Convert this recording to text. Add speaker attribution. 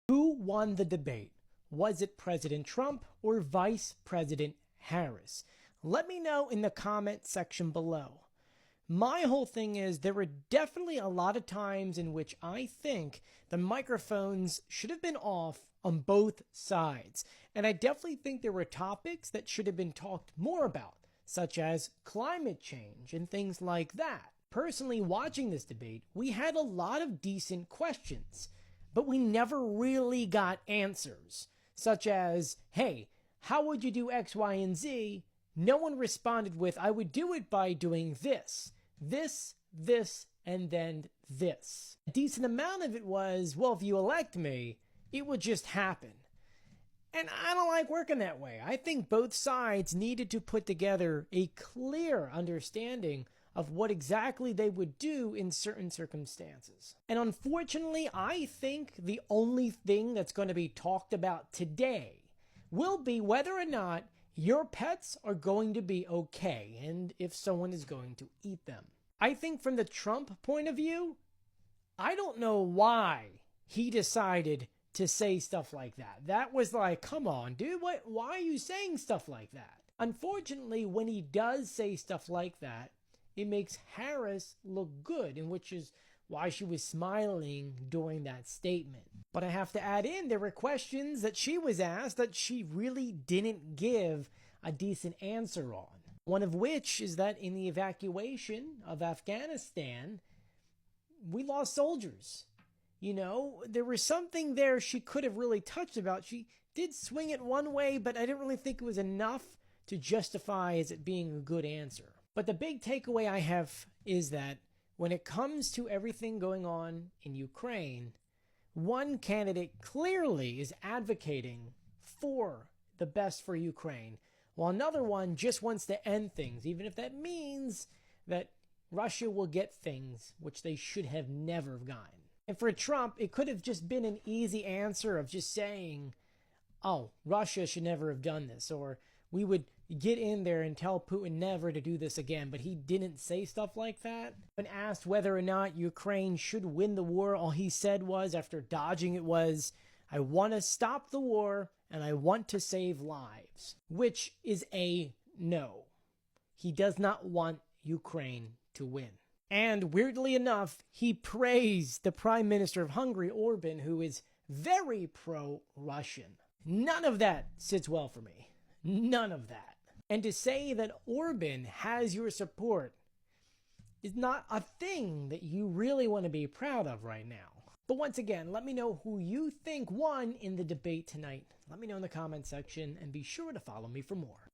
Speaker 1: Who won the debate? Was it President Trump or Vice President Harris? Let me know in the comment section below. My whole thing is there were definitely a lot of times in which I think the microphones should have been off on both sides. And I definitely think there were topics that should have been talked more about, such as climate change and things like that. Personally, watching this debate, we had a lot of decent questions, but we never really got answers, such as, hey, how would you do X, Y, and Z? No one responded with, I would do it by doing this, and then this. A decent amount of it was, well, if you elect me, it would just happen. And I don't like working that way. I think both sides needed to put together a clear understanding of what exactly they would do in certain circumstances. And unfortunately, I think the only thing that's going to be talked about today will be whether or not your pets are going to be okay and if someone is going to eat them. I think from the Trump point of view, I don't know why he decided to say stuff like that. That was like, come on, dude, why are you saying stuff like that? Unfortunately, when he does say stuff like that, it makes Harris look good, and which is why she was smiling during that statement. But I have to add in, there were questions that she was asked that she really didn't give a decent answer on. One of which is that in the evacuation of Afghanistan, we lost soldiers. You know, there was something there she could have really touched about. She did swing it one way, but I didn't really think it was enough to justify as it being a good answer. But the big takeaway I have is that when it comes to everything going on in Ukraine, one candidate clearly is advocating for the best for Ukraine, while another one just wants to end things, even if that means that Russia will get things which they should have never gotten. And for Trump, it could have just been an easy answer of just saying, oh, Russia should never have done this, or we would get in there and tell Putin never to do this again. But he didn't say stuff like that. When asked whether or not Ukraine should win the war, all he said was, after dodging it, was, I want to stop the war and I want to save lives, which is a no. He does not want Ukraine to win. And weirdly enough, he praised the Prime Minister of Hungary, Orban, who is very pro-Russian. None of that sits well for me. None of that. And to say that Orban has your support is not a thing that you really want to be proud of right now. But once again, let me know who you think won in the debate tonight. Let me know in the comment section and be sure to follow me for more.